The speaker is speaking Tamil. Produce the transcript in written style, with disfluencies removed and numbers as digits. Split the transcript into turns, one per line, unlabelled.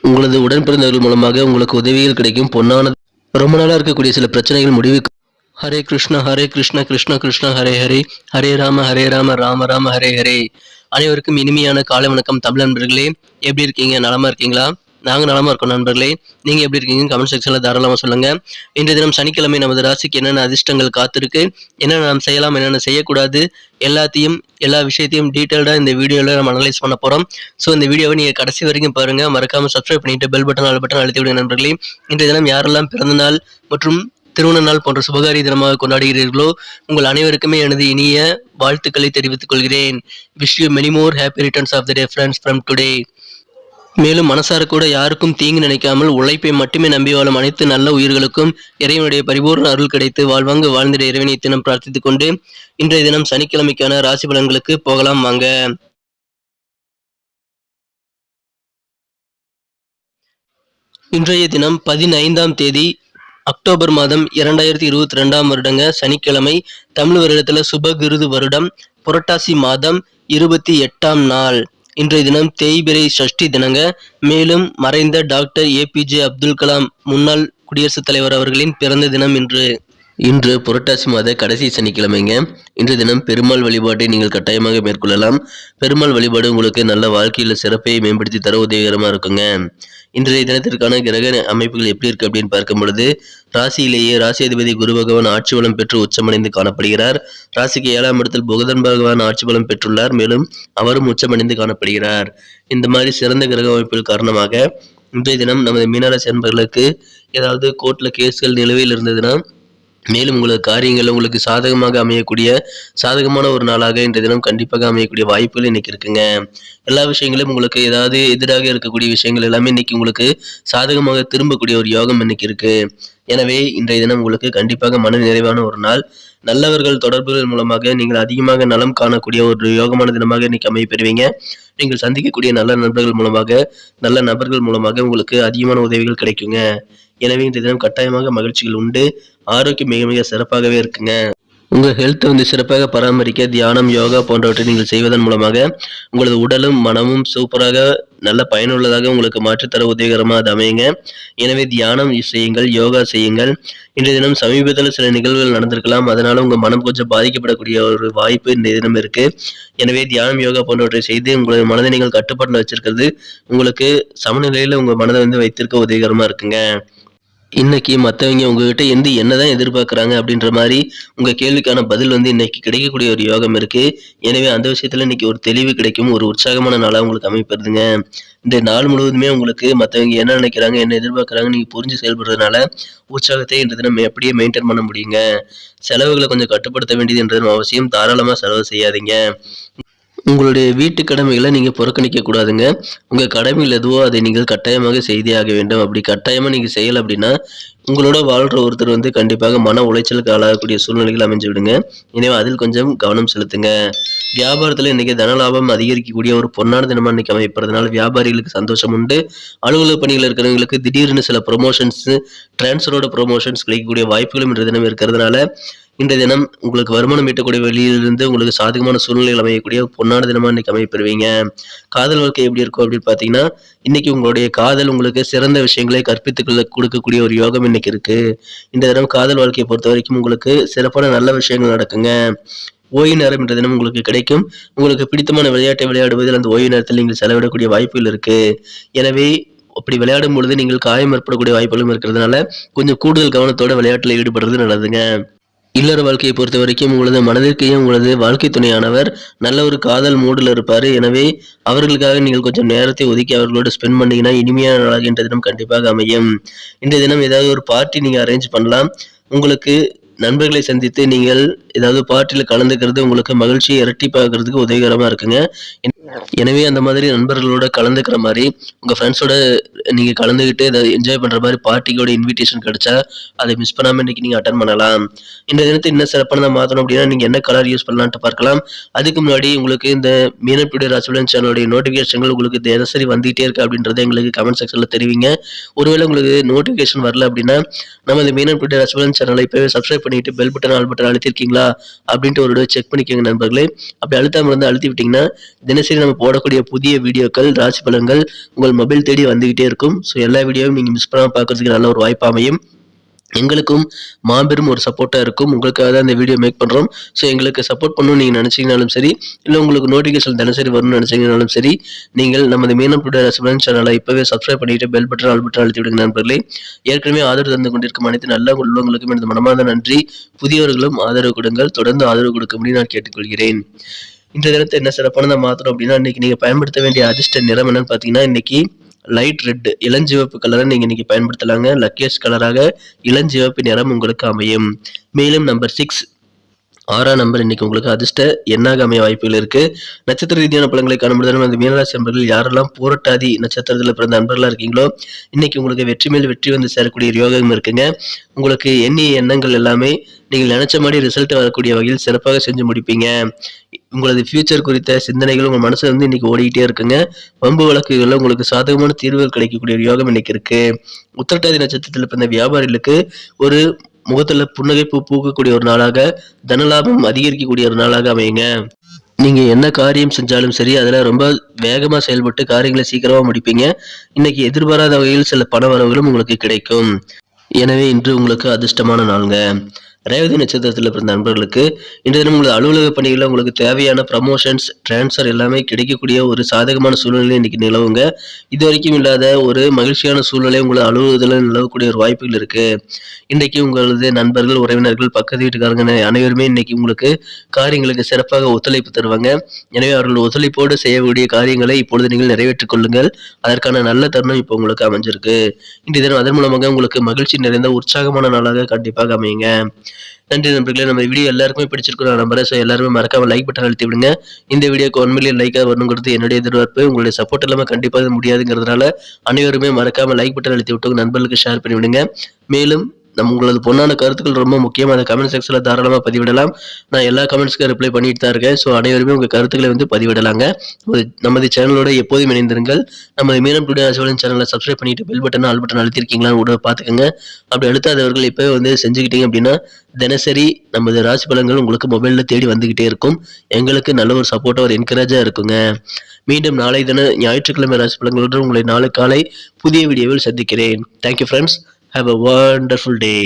உங்களது உடன் பிறந்தவர்கள் மூலமாக உங்களுக்கு உதவிகள் கிடைக்கும். பொன்னான ரொம்ப நாளா இருக்கக்கூடிய சில பிரச்சனைகள் முடிவுக்கு. ஹரே கிருஷ்ணா கிருஷ்ண கிருஷ்ணா ஹரே ஹரே, ஹரே ராம ராம ராம ஹரே ஹரே. அனைவருக்கும் இனிமையான காலை வணக்கம். தமிழ் நண்பர்களே, எப்படி இருக்கீங்க? நலமா இருக்கீங்களா? நாங்க நலமா இருக்கோம் நண்பர்களே. நீங்க எப்படி இருக்கீங்க? கமெண்ட் செக்ஷன்ல தாராளமா சொல்லுங்க. இன்றைய தினம் சனிக்கிழமை நமது ராசிக்கு என்னென்ன அதிர்ஷ்டங்கள் காத்திருக்கு, என்னென்ன நாம் செய்யலாம், என்னென்ன செய்யக்கூடாது, எல்லா விஷயத்தையும் டீட்டெயில்டா இந்த வீடியோல நம்ம அனலைஸ் பண்ண போறோம். ஸோ இந்த வீடியோவை நீங்க கடைசி வரைக்கும் பாருங்க. மறக்காம சப்ஸ்கிரைப் பண்ணிட்டு பெல் பட்டன் ஆல் பட்டன் அழுத்தி விடுங்க நண்பர்களே. இன்றைய தினம் யாரெல்லாம் பிறந்த நாள் மற்றும் திருமண நாள் போன்ற சுபகாரிய தினமாக கொண்டாடுகிறீர்களோ உங்கள் அனைவருக்குமே எனது இனிய வாழ்த்துக்களை தெரிவித்துக் கொள்கிறேன். Wish you many more happy returns of the day friends from today. மேலும் மனசார கூட யாருக்கும் தீங்கு நினைக்காமல் உழைப்பை மட்டுமே நம்பி வாழும் அனைத்து நல்ல உயிர்களுக்கும் இறைவனுடைய பரிபூர்ண அருள் கிடைத்து வாழ்வாங்கு வாழ்ந்திட இறைவனை தினம் பிரார்த்தித்துக் கொண்டு இன்றைய தினம் சனிக்கிழமைக்கான ராசி பலன்களுக்கு போகலாம் வாங்க. இன்றைய தினம் 15ஆம் தேதி அக்டோபர் மாதம் 2022 வருடங்க சனிக்கிழமை. தமிழ் வருடத்துல சுபகிருது வருடம் புரட்டாசி மாதம் 28ஆம் நாள். இன்றைய தினம் தேய்பிறை சஷ்டி தினங்க. மேலும் மறைந்த டாக்டர் APJ அப்துல் கலாம் முன்னாள் குடியரசுத் தலைவர் அவர்களின் பிறந்த தினம் இன்று புரட்டாசி மாத கடைசி சனிக்கிழமைங்க. இன்றைய தினம் பெருமாள் வழிபாட்டை நீங்கள் கட்டாயமாக மேற்கொள்ளலாம். பெருமாள் வழிபாடு உங்களுக்கு நல்ல வாழ்க்கையில் சிறப்பை மேம்படுத்தி தர உதவிகரமாக இருக்குங்க. இன்றைய தினத்திற்கான கிரக அமைப்புகள் எப்படி இருக்கு அப்படின்னு பார்க்கும் பொழுது, ராசியிலேயே ராசி அதிபதி குரு பகவான் ஆட்சி பலம் பெற்று உச்சமடைந்து காணப்படுகிறார். ராசிக்கு 7ஆம் இடத்தில் புதன் பகவான் ஆட்சி பலம் பெற்றுள்ளார். மேலும் அவரும் உச்சமடைந்து காணப்படுகிறார். இந்த மாதிரி சிறந்த கிரக அமைப்புகள் காரணமாக இன்றைய தினம் நமது மீனராசி அன்பர்களுக்கு ஏதாவது கோர்ட்ல கேஸ்கள் நிலுவையில் இருந்ததுன்னா, மேலும் உங்களது காரியங்கள் உங்களுக்கு சாதகமாக அமையக்கூடிய சாதகமான ஒரு நாளாக இன்றைய தினம் கண்டிப்பாக அமையக்கூடிய வாய்ப்புகள் இன்னைக்கு இருக்குங்க. எல்லா விஷயங்களும் உங்களுக்கு ஏதாவது எதிராக இருக்கக்கூடிய விஷயங்கள் எல்லாமே இன்னைக்கு உங்களுக்கு சாதகமாக திரும்பக்கூடிய ஒரு யோகம் இன்னைக்கு இருக்கு. எனவே இன்றைய தினம் உங்களுக்கு கண்டிப்பாக மன நிறைவான ஒரு நாள். நல்லவர்கள் தொடர்புகள் மூலமாக நீங்கள் அதிகமாக நலம் காணக்கூடிய ஒரு யோகமான தினமாக இன்னைக்கு அமைய பெறுவீங்க. நீங்கள் சந்திக்கக்கூடிய நல்ல நபர்கள் மூலமாக உங்களுக்கு அதிகமான உதவிகள் கிடைக்குங்க. எனவே இந்த தினம் கட்டாயமாக மகிழ்ச்சிகள் உண்டு. ஆரோக்கியம் மிக மிக சிறப்பாகவே இருக்குங்க. உங்கள் ஹெல்த்தை சிறப்பாக பராமரிக்க தியானம், யோகா போன்றவற்றை நீங்கள் செய்வதன் மூலமாக உங்களது உடலும் மனமும் சூப்பராக நல்ல பயனுள்ளதாக உங்களுக்கு மாற்றித்தர உதவிகரமாக அது அமையுங்க. எனவே தியானம் செய்யுங்கள், யோகா செய்யுங்கள். இன்றைய தினம் சமீபத்தில் சில நிகழ்வுகள் நடந்திருக்கலாம். அதனால உங்கள் மனம் கொஞ்சம் பாதிக்கப்படக்கூடிய ஒரு வாய்ப்பு இன்றைய தினம் இருக்கு. எனவே தியானம், யோகா போன்றவற்றை செய்து உங்களது மனதை நீங்கள் கட்டுப்பாட்டில் வச்சிருக்கிறது உங்களுக்கு சமநிலையில் உங்கள் மனதை வைத்திருக்க உதவிகரமா இருக்குங்க. இன்னைக்கு மற்றவங்க உங்ககிட்ட என்னதான் எதிர்பார்க்குறாங்க அப்படின்ற மாதிரி உங்கள் கேள்விக்கான பதில் இன்னைக்கு கிடைக்கக்கூடிய ஒரு யோகம் இருக்கு. எனவே அந்த விஷயத்துல இன்னைக்கு ஒரு தெளிவு கிடைக்கும். ஒரு உற்சாகமான நாளாக உங்களுக்கு அமைப்பதுங்க. இந்த நாள் முழுவதுமே உங்களுக்கு மற்றவங்க என்ன நினைக்கிறாங்க, என்ன எதிர்பார்க்குறாங்க நீங்க புரிஞ்சு செயல்படுறதுனால உற்சாகத்தை இன்று தினம் எப்படியே மெயின்டைன் பண்ண முடியுங்க. செலவுகளை கொஞ்சம் கட்டுப்படுத்த வேண்டியது என்றது அவசியம். தாராளமா செலவு செய்யாதீங்க. உங்களுடைய வீட்டு கடமைகளை நீங்கள் புறக்கணிக்க கூடாதுங்க. உங்கள் கடமைகள் எதுவோ அதை நீங்கள் கட்டாயமாக செய்தே ஆக வேண்டும். அப்படி கட்டாயமாக நீங்கள் செய்யலை அப்படின்னா உங்களோட வாழ்கிற ஒருத்தர் கண்டிப்பாக மன உளைச்சலுக்கு ஆளாகக்கூடிய சூழ்நிலைகள் அமைஞ்சு விடுங்க. எனவே அதில் கொஞ்சம் கவனம் செலுத்துங்க. வியாபாரத்தில் இன்னைக்கு தன லாபம் அதிகரிக்கக்கூடிய ஒரு பொன்னான தினமாக இன்னைக்கு அமைப்பறதுனால வியாபாரிகளுக்கு சந்தோஷம் உண்டு. அலுவலக பணியில் இருக்கிறவங்களுக்கு திடீர்னு சில ப்ரொமோஷன்ஸ், டிரான்ஸ்ஃபரோட ப்ரொமோஷன்ஸ் கிடைக்கக்கூடிய வாய்ப்புகளும் இன்றைய தினம் இருக்கிறதுனால இன்றைய தினம் உங்களுக்கு வருமானம் ஈட்டக்கூடிய வெளியிலிருந்து உங்களுக்கு சாதகமான சூழ்நிலைகள் அமையக்கூடிய பொன்னான தினமா இன்னைக்கு அமைப்பெறுவீங்க. காதல் வாழ்க்கை எப்படி இருக்கும் அப்படின்னு பாத்தீங்கன்னா, இன்னைக்கு உங்களுடைய காதல் உங்களுக்கு சிறந்த விஷயங்களை கற்பித்துக் கொடுக்கக்கூடிய ஒரு யோகம் இன்னைக்கு இருக்கு. இந்த தினம் காதல் வாழ்க்கையை பொறுத்த வரைக்கும் உங்களுக்கு சிறப்பான நல்ல விஷயங்கள் நடக்குங்க. ஓய்வு நேரம் என்ற தினம் உங்களுக்கு கிடைக்கும். உங்களுக்கு பிடித்தமான விளையாட்டை விளையாடுவதில் அந்த ஓய்வு நேரத்தில் நீங்கள் செலவிடக்கூடிய வாய்ப்புகள் இருக்கு. எனவே அப்படி விளையாடும் பொழுது நீங்கள் காயம் ஏற்படக்கூடிய வாய்ப்புகளும் இருக்கிறதுனால கொஞ்சம் கூடுதல் கவனத்தோட விளையாட்டுல ஈடுபடுறது நல்லதுங்க. இல்லற வாழ்க்கையை பொறுத்த வரைக்கும் உங்களது மனதிற்கையும் உங்களது வாழ்க்கை துணையானவர் நல்ல ஒரு காதல் மூடில் இருப்பார். எனவே அவர்களுக்காக நீங்கள் கொஞ்சம் நேரத்தை ஒதுக்கி அவர்களோடு ஸ்பெண்ட் பண்ணீங்கன்னா இனிமையான நாளாக இன்றைய தினம் கண்டிப்பாக அமையும். இன்றைய தினம் ஏதாவது ஒரு பார்ட்டி நீங்கள் அரேஞ்ச் பண்ணலாம். உங்களுக்கு நண்பர்களை சந்தித்து நீங்கள் ஏதாவது பார்ட்டியில் கலந்துக்கிறது உங்களுக்கு மகிழ்ச்சியை இரட்டிப்பாக்குறதுக்கு உதவிகரமா இருக்குங்க. எனவே அந்த மாதிரி நண்பர்களோட கலந்துக்கிற மாதிரி உங்க ஃப்ரெண்ட்ஸோட நீங்க கலந்துக்கிட்டு அதை என்ஜாய் பண்ற மாதிரி பார்ட்டியோட இன்விடேஷன் கிடைச்சா அதை மிஸ் பண்ணாம இன்னைக்கு நீங்க அட்டன் பண்ணலாம். இந்த தினத்தை இன்னும் சிறப்பானதா மாத்தணும் அப்படின்னா நீங்க என்ன கலர் யூஸ் பண்ணலான்ட்டு பார்க்கலாம். அதுக்கு முன்னாடி உங்களுக்கு இந்த மீனப்பிடி ராசிபலன் சேனலுடைய நோட்டிபிகேஷன்கள் உங்களுக்கு தினசரி வந்துகிட்டே இருக்கு அப்படின்றத எங்களுக்கு கமெண்ட் செக்ஷன்ல தெரிவிங்க. ஒருவேளை உங்களுக்கு நோட்டிபிகேஷன் வரல அப்படின்னா நம்ம இந்த மீனப்பிடி ராசிபலன் சேனலை இப்பவே சப்ஸ்கிரைப் பண்ணிட்டு பெல் பட்டன் ஆல் பட்டன் அழுத்திருக்கீங்களா அப்படின்ட்டு ஒரு செக் பண்ணிக்கோங்க நண்பர்களே. அப்படி அழுத்தாம இருந்து அழுத்தி விட்டீங்கன்னா தினசரி நம்ம போடக்கூடிய புதிய வீடியோக்கள் ராசி பலன்கள் உங்கள் மொபைல் தேடி வந்துகிட்டே இருக்கும். ஸோ எல்லா வீடியோவும் நீங்க மிஸ் பண்ணாம பார்க்கறதுக்கு நல்ல ஒரு வாய்ப்பு அமையும். எங்களுக்கும் மாபெரும் ஒரு சப்போர்ட்டா இருக்கும். உங்களுக்காக தான் இந்த வீடியோ மேக் பண்றோம். ஸோ எங்களுக்கு சப்போர்ட் பண்ணணும்னு நீங்க நினைச்சீங்கனாலும் சரி, இல்ல உங்களுக்கு நோட்டிஃபிகேஷன் தினசரி வரணும்னு நினைச்சீங்கனாலும் சரி, நீங்கள் நமது மீனம் டுடே ராசி பலன் சேனலை இப்பவே சப்ஸ்கிரைப் பண்ணிட்டு பெல் பட்டன் ஆல் பட்டன் அழுத்தி விடுங்க நண்பர்களே. ஏற்கனவே ஆதரவு தந்து கொண்டிருக்கும் அனைத்து நல்ல உள்ளவங்களுக்கும் எனது மனமார்ந்த நன்றி. புதியவர்களும் ஆதரவு கொடுங்கள். தொடர்ந்து ஆதரவு கொடுக்கும்படி நான் கேட்டுக்கொள்கிறேன். இந்த தினத்தை என்ன சிறப்பானதா மாத்தணும் அப்படின்னா, இன்னைக்கு நீங்க பயன்படுத்த வேண்டிய அதிர்ஷ்ட நிறம் என்னன்னு பாத்தீங்கன்னா, இன்னைக்கு லைட் ரெட் இளஞ்சிவப்பு கலரை நீங்க இன்னைக்கு பயன்படுத்தலாங்க. லக்கியஸ்ட் கலராக இளஞ்சிவப்பு நிறம் உங்களுக்கு அமையும். மேலும் நம்பர் 6 6ஆம் நம்பர் இன்னைக்கு உங்களுக்கு அதிர்ஷ்ட எண்ணாக அமைய வாய்ப்புகள் இருக்கு. நட்சத்திர ரீதியான பலன்களை காணும்பொழுது அந்த மீனராசி நண்பர்கள் யாரெல்லாம் பூரட்டாதி நட்சத்திரத்தில் பிறந்த நண்பர்களா இருக்கீங்களோ இன்னைக்கு உங்களுக்கு வெற்றி மேல் வெற்றி வந்து சேரக்கூடிய யோகம் இருக்குங்க. உங்களுக்கு எண்ணிய எண்ணங்கள் எல்லாமே நீங்கள் நினைச்ச மாதிரி ரிசல்ட் வரக்கூடிய வகையில் சிறப்பாக செஞ்சு முடிப்பீங்க. உங்களது ஃபியூச்சர் குறித்த சிந்தனைகள் உங்க மனசுல வந்து இன்னைக்கு ஓடிக்கிட்டே இருக்குங்க. வம்பு வழக்குகள்ல உங்களுக்கு சாதகமான தீர்வுகள் கிடைக்கக்கூடிய யோகம் இன்னைக்கு இருக்கு. உத்திரட்டாதி நட்சத்திரத்தில் பிறந்த வியாபாரிகளுக்கு ஒரு முகத்துல புன்னகை பூக்கக்கூடிய ஒரு நாளாக, தனலாபம் அதிகரிக்கக்கூடிய ஒரு நாளாக அமையுங்க. நீங்க என்ன காரியம் செஞ்சாலும் சரி, அதுல ரொம்ப வேகமா செயல்பட்டு காரியங்களை சீக்கிரமா முடிப்பீங்க. இன்னைக்கு எதிர்பாராத வகையில் சில பண வரவுகளும் உங்களுக்கு கிடைக்கும். எனவே இன்று உங்களுக்கு அதிர்ஷ்டமான நாளுங்க. ரேவதி நட்சத்திரத்தில் பிறந்த நண்பர்களுக்கு இன்றைய தினம் உங்களது அலுவலக பணிகளில் உங்களுக்கு தேவையான ப்ரமோஷன்ஸ் டிரான்ஸ்ஃபர் எல்லாமே கிடைக்கக்கூடிய ஒரு சாதகமான சூழ்நிலை இன்னைக்கு நிலவுங்க. இது வரைக்கும் இல்லாத ஒரு மகிழ்ச்சியான சூழ்நிலை உங்களது அலுவலகத்தில் நிலவக்கூடிய ஒரு வாய்ப்புகள் இருக்கு. இன்றைக்கு உங்களது நண்பர்கள் உறவினர்கள் பக்கத்து வீட்டுக்காரங்க அனைவருமே இன்னைக்கு உங்களுக்கு காரியங்களுக்கு சிறப்பாக ஒத்துழைப்பு தருவாங்க. எனவே அவர்கள் ஒத்துழைப்போடு செய்யக்கூடிய காரியங்களை இப்பொழுது நீங்கள் நிறைவேற்றிக் கொள்ளுங்கள். அதற்கான நல்ல தருணம் இப்போ உங்களுக்கு அமைஞ்சிருக்கு. இன்றைய தினம் அதன் மூலமாக உங்களுக்கு மகிழ்ச்சி நிறைந்த உற்சாகமான நாளாக கண்டிப்பாக அமையுங்க. நன்றி நண்பர்களே. நம்ம வீடியோ எல்லாருக்குமே பிடிச்சிருக்கும் நான் நம்புறேன். ஸோ எல்லாருமே மறக்காம லைக் பட்டன் அழுத்தி விடுங்க. இந்த வீடியோக்கு 1 மில்லியன் லைக்காக வரணுங்கிறது என்னுடைய எதிர்பார்ப்பு. உங்களுடைய சப்போர்ட் இல்லாமல் கண்டிப்பாக முடியாதுங்கிறதுனால அனைவருமே மறக்காம லைக் பட்டன் அழுத்தி விட்டு நண்பர்களுக்கு ஷேர் பண்ணி விடுங்க. மேலும் உங்களது பொண்ணான கருத்துக்கள் ரொம்ப முக்கியம். அந்த கமெண்ட் செக்ஷன்ல தாராளமாக பதிவிடலாம். நான் எல்லா கமெண்ட்ஸ்க்கும் ரிப்ளை பண்ணிட்டு தான் இருக்கேன். ஸோ அனைவருமே உங்கள் கருத்துக்களை வந்து பதிவிடலாங்க. நமது சேனலோட எப்போதும் இணைந்திருங்கள். நமது மீனம் டுடே ராசி சேனலை சப்ஸ்கிரைப் பண்ணிட்டு பெல் பட்டன் ஆல் பட்டன் அழுத்திருக்கீங்களான்னு கூட பார்த்துக்கோங்க. அப்படி அழுத்தாதவர்கள் இப்போவே வந்து செஞ்சுக்கிட்டீங்க அப்படின்னா தினசரி நமது ராசி பலன்கள் உங்களுக்கு மொபைல்ல தேடி வந்துகிட்டே இருக்கும். எங்களுக்கு நல்ல ஒரு சப்போர்ட்டா ஒரு என்கரேஜா இருக்குங்க. மீண்டும் நாளை தினம் ஞாயிற்றுக்கிழமை ராசி பலன்களுடன் உங்களை நாளை காலை புதிய வீடியோவில் சந்திக்கிறேன். Thank you friends. Have a wonderful day.